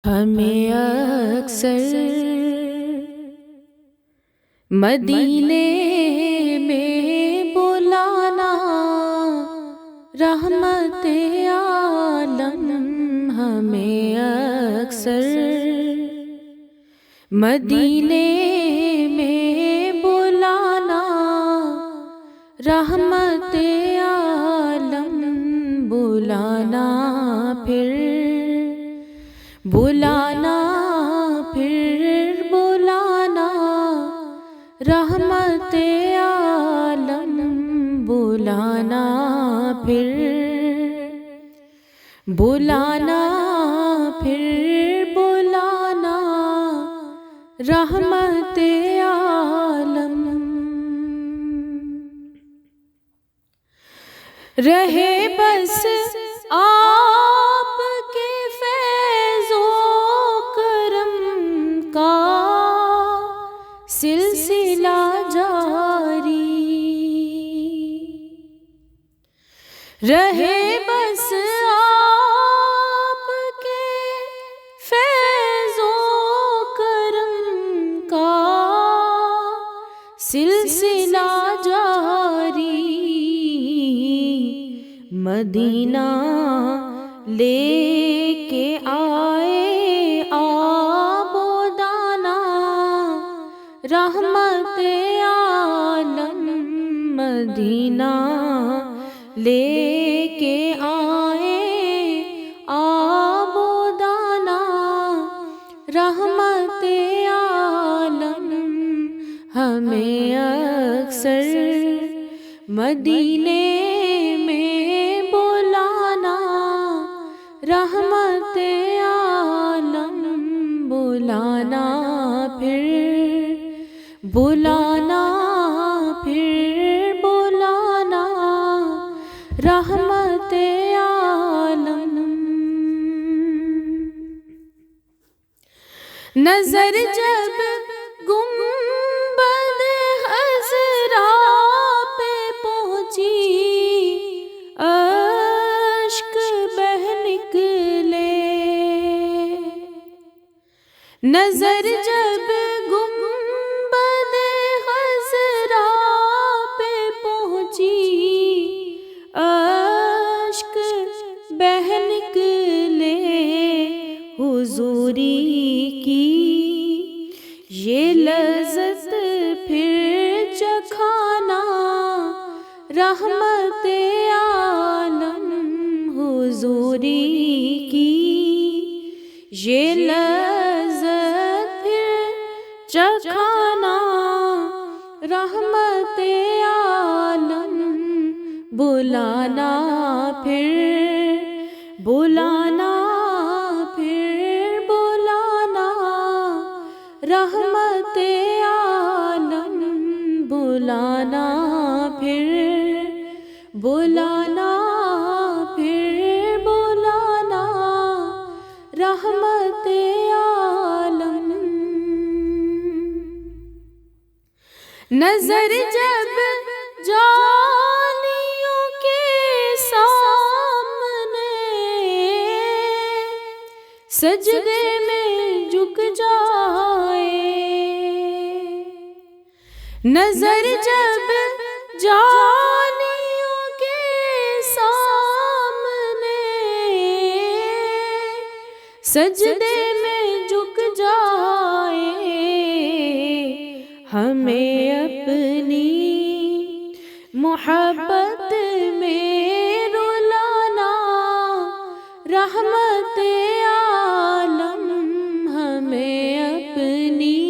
ہمیں اکثر مدینے میں بلانا، رحمت عالم ہمیں اکثر مدینے میں بلانا، رحمت عالم بلانا، پھر بلانا، پھر بلانا، رحمت عالم بلانا، پھر بلانا، پھر بلانا، رحمت عالم رہے بس آپ کے فیض و کرم کا سلسلہ جاری، رہے بس آپ کے فیض و کرم کا سلسلہ جاری، مدینہ لے کے آئے آب و دانہ، رحمت عالم مدینہ لے کے آئے آب و دانہ، رحمت عالم ہمیں اکثر مدینے میں بلانا، رحمت عالم بلانا، پھر بلانا، پھر بلانا، رحمت عالم نظر جب گنبد خضرا پہ پہنچی، اشک بہہ نکلے، نظر جب گنبد خضرا پہ پہنچی، اشک بہہ نکلے، حضوری کی یہ لذت پھر چکھانا، رحمت عالم حضوری کی یہ لذت پھر چکھانا، رحمت عالم بلانا، پھر بلانا، پھر بلانا، رحمت عالم بلانا، پھر بلانا، پھر بلانا، رحمت عالم نظر جب جانیوں کے سامنے سجدے میں جھک جائے، نظر جب جانیوں کے سامنے سجدے میں جھک جائے، ہمیں اپنی محبت میں رلانا، رحمت عالم ہمیں اپنی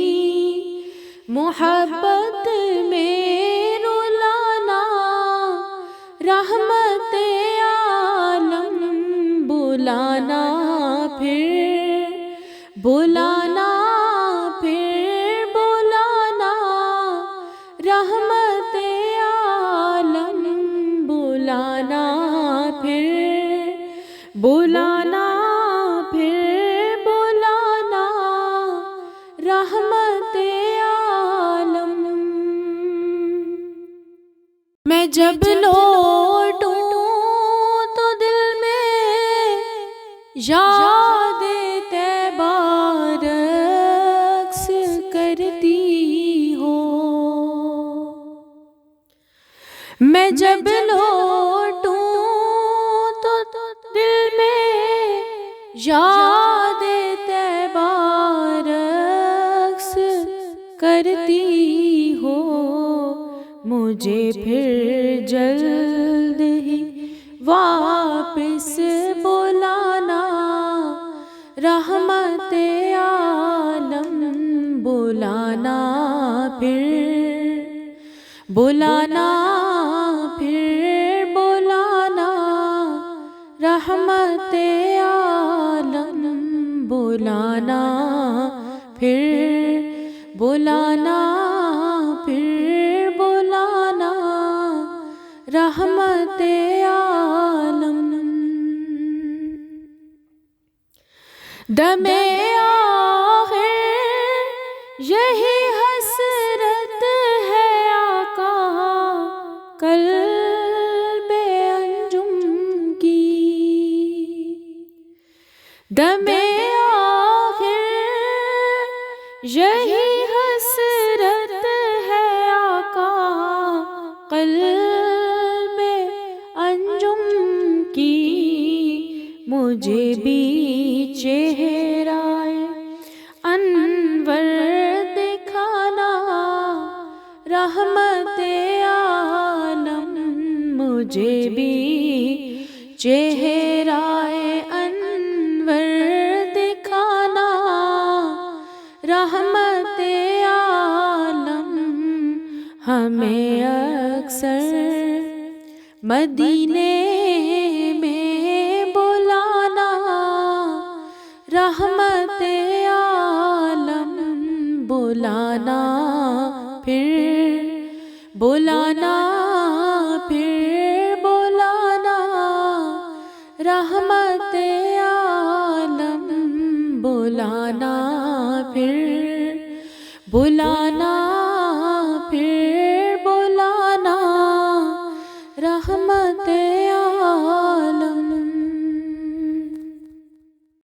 محبت میں رلانا، رحمت عالم بلانا، پھر بلانا، پھر بلانا، رحمت عالم بلانا، پھر بلانا، پھر بلانا، رحمت عالم میں جب لوٹوں تو دل میں یاد طیبہ جب لوٹوں تو دل میں یاد طیبہ رقص کرتی ہو، مجھے پھر جلد ہی واپس بلانا، رحمت عالم بلانا پھر، بلانا پھر بلانا، رحمت عالم بلانا پھر، بلانا پھر بلانا، رحمت عالم۔ دم آخر یہی حسرت ہے آقا قلب انجم کی، دم آخر یہی حسرت ہے آقا قلب انجم کی، مجھے بھی چہرہ انور دکھانا، رحمت عالم مجھے بھی چہرہ انور دکھانا، رحمت عالم ہمیں اکثر مدینے میں بلانا، رحمت عالم بلانا پھر، بلانا پھر بلانا، رحمت عالم بلانا پھر، بلانا